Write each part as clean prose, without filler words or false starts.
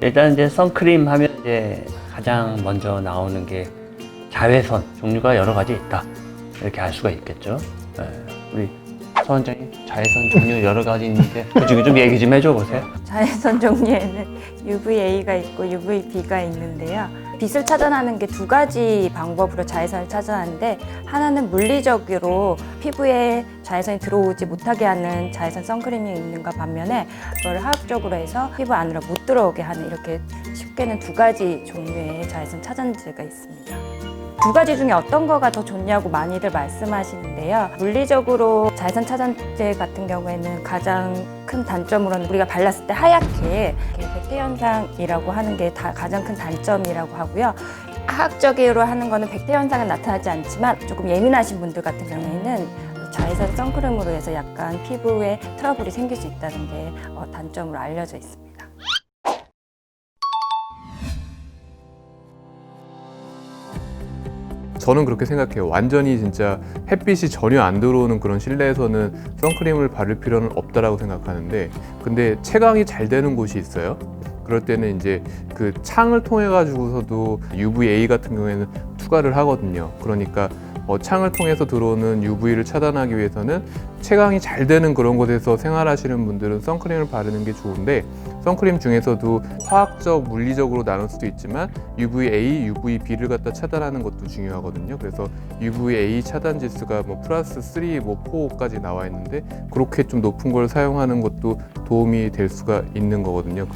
일단 이제 선크림 하면 이제 가장 먼저 나오는 게 자외선 종류가 여러 가지 있다. 이렇게 알 수가 있겠죠. 네. 우리 서 원장님 자외선 종류 여러 가지 있는데 그중에 좀 얘기 좀 해줘 보세요. 자외선 종류에는 UVA가 있고 UVB가 있는데요. 빛을 차단하는 게 두 가지 방법으로 자외선을 차단하는데, 하나는 물리적으로 피부에 자외선이 들어오지 못하게 하는 자외선 선크림이 있는가 반면에, 그걸 화학적으로 해서 피부 안으로 못 들어오게 하는, 이렇게 쉽게는 두 가지 종류의 자외선 차단제가 있습니다. 두 가지 중에 어떤 거가 더 좋냐고 많이들 말씀하시는데요. 물리적으로 자외선 차단제 같은 경우에는 가장 큰 단점으로는 우리가 발랐을 때 하얗게 백태 현상이라고 하는 게 가장 큰 단점이라고 하고요. 화학적으로 하는 거는 백태 현상은 나타나지 않지만 조금 예민하신 분들 같은 경우에는 자외선 선크림으로 해서 약간 피부에 트러블이 생길 수 있다는 게 단점으로 알려져 있습니다. 저는 그렇게 생각해요. 완전히 진짜 햇빛이 전혀 안 들어오는 그런 실내에서는 선크림을 바를 필요는 없다라고 생각하는데, 근데 채광이 잘 되는 곳이 있어요. 그럴 때는 이제 그 창을 통해 가지고서도 UVA 같은 경우에는 투과를 하거든요. 그러니까 창을 통해서 들어오는 UV를 차단하기 위해서는 채광이 잘 되는 그런 곳에서 생활하시는 분들은 선크림을 바르는 게 좋은데, 선크림 중에서도 화학적, 물리적으로 나눌 수도 있지만 UVA, UVB를 갖다 차단하는 것도 중요하거든요. 그래서 UVA 차단 지수가 플러스 3, 4까지 나와 있는데, 그렇게 좀 높은 걸 사용하는 것도 도움이 될 수가 있는 거거든요.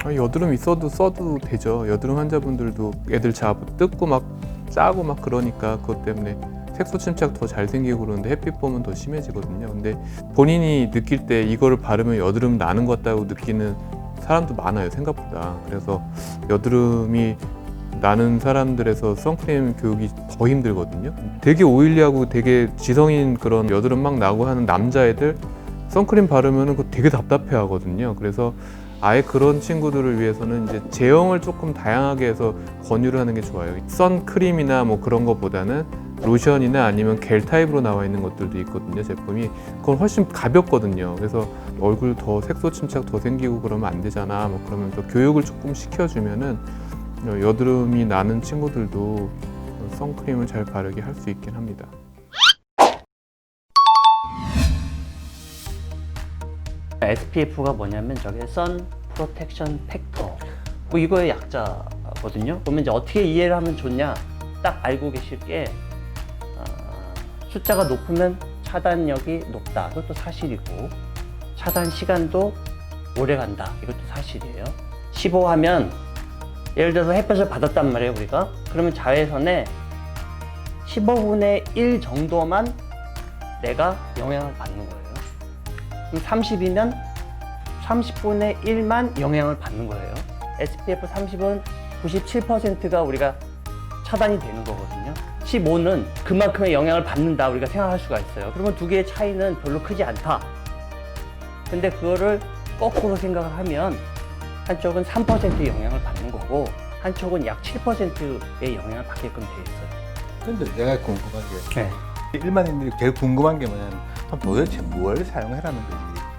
여드름 있어도 써도 되죠. 여드름 환자분들도 애들 뜯고 막 짜고 막 그러니까 그것 때문에 색소 침착 더 잘 생기고 그러는데 햇빛 보면 더 심해지거든요. 근데 본인이 느낄 때 이거를 바르면 여드름 나는 것 같다고 느끼는 사람도 많아요, 생각보다. 그래서 여드름이 나는 사람들에서 선크림 교육이 더 힘들거든요. 되게 오일리하고 되게 지성인 그런 여드름 막 나고 하는 남자애들 선크림 바르면 그거 되게 답답해 하거든요. 그래서 아예 그런 친구들을 위해서는 이제 제형을 조금 다양하게 해서 권유를 하는 게 좋아요. 선크림이나 그런 것보다는 로션이나 아니면 겔 타입으로 나와 있는 것들도 있거든요, 제품이. 그건 훨씬 가볍거든요. 그래서 얼굴 더 색소 침착 더 생기고 그러면 안 되잖아. 그러면서 교육을 조금 시켜주면은 여드름이 나는 친구들도 선크림을 잘 바르게 할 수 있긴 합니다. SPF가 뭐냐면 저게 선 프로텍션 팩터, 이거의 약자거든요. 그러면 이제 어떻게 이해를 하면 좋냐, 딱 알고 계실 게 숫자가 높으면 차단력이 높다, 이것도 사실이고 차단 시간도 오래 간다, 이것도 사실이에요. 15 하면 예를 들어서 햇볕을 받았단 말이에요, 우리가. 그러면 자외선의 15분의 1 정도만 내가 영향을 받는 거예요. 그럼 30이면 30분의 1만 영향을 받는 거예요. SPF 30은 97%가 우리가 차단이 되는 거거든요. 15는 그만큼의 영향을 받는다, 우리가 생각할 수가 있어요. 그러면 두 개의 차이는 별로 크지 않다. 근데 그거를 거꾸로 생각을 하면 한쪽은 3%의 영향을 받는 거고 한쪽은 약 7%의 영향을 받게끔 돼 있어요. 근데 내가 궁금한 게, 네. 일반인들이 제일 궁금한 게 뭐냐면 도대체 뭘 사용해라는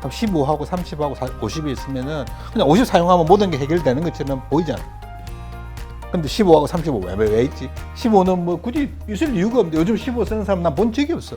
거지. 15하고 30하고 50이 있으면은 그냥 50 사용하면 모든 게 해결되는 것처럼 보이잖아. 근데 15하고 35 왜 있지? 15는 굳이 있을 이유가 없는데 요즘 15 쓰는 사람 난 본 적이 없어.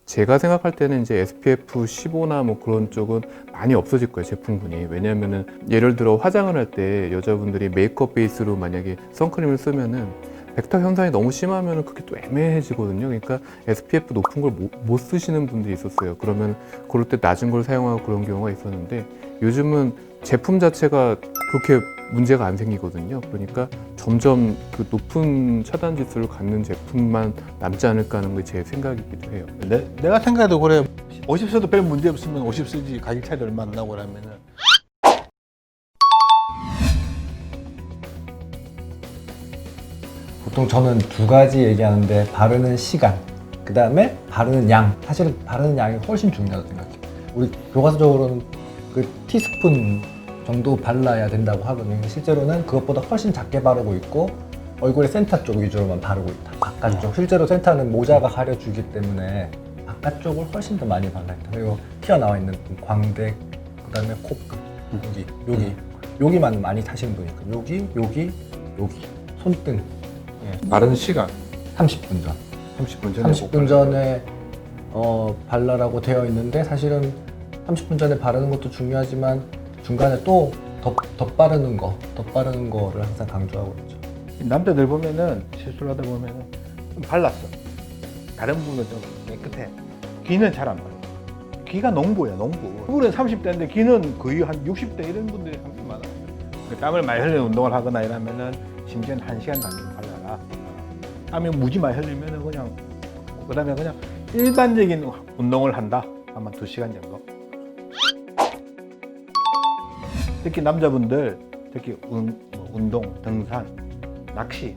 제가 생각할 때는 이제 SPF 15나 그런 쪽은 많이 없어질 거예요, 제품군이. 왜냐면은 예를 들어 화장을 할 때 여자분들이 메이크업 베이스로 만약에 선크림을 쓰면은 백탁 현상이 너무 심하면 그게 또 애매해지거든요. 그러니까 SPF 높은 걸 못 쓰시는 분들이 있었어요. 그러면 그럴 때 낮은 걸 사용하고 그런 경우가 있었는데, 요즘은 제품 자체가 그렇게 문제가 안 생기거든요. 그러니까 점점 그 높은 차단 지수를 갖는 제품만 남지 않을까 하는 게 제 생각이기도 해요. 내가 생각해도 그래. 50 써도 별 문제 없으면 50 쓰지. 가격 차이도 얼마 안 나고 그러면은. 보통 저는 두 가지 얘기하는데, 바르는 시간, 그 다음에 바르는 양. 사실은 바르는 양이 훨씬 중요하다고 생각해요. 우리 교과서적으로는 그 티스푼 정도 발라야 된다고 하거든요. 실제로는 그것보다 훨씬 작게 바르고 있고 얼굴의 센터 쪽 위주로만 바르고 있다. 바깥쪽. 실제로 센터는 모자가 가려주기 때문에 바깥쪽을 훨씬 더 많이 발라야 된다. 그리고 튀어나와 있는 광대, 그 다음에 코끝, 여기만 많이 타시는 분이니까 여기 손등 바르는 시간 30분 전. 30분 전에 30분 전에 발라라고 되어 있는데 사실은 30분 전에 바르는 것도 중요하지만 중간에 또 덧바르는 거를 항상 강조하고 있죠. 남자들 보면은 실수를 하다 보면은 좀 발랐어. 다른 분은 좀 깨끗해. 귀는 잘 안 발라. 귀가 농부야, 농부. 그분은 30대인데 귀는 거의 한 60대 이런 분들이 상당히 많아요. 땀을 많이 흘리는 운동을 하거나 이러면은 심지어는 1시간 단위로 발라라. 땀이 무지 많이 흘리면은 그냥 그다음에 그냥 일반적인 운동을 한다. 아마 2시간 정도. 특히 남자분들 특히 운동, 등산, 낚시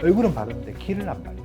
얼굴은 바르는데 귀를 안 발려.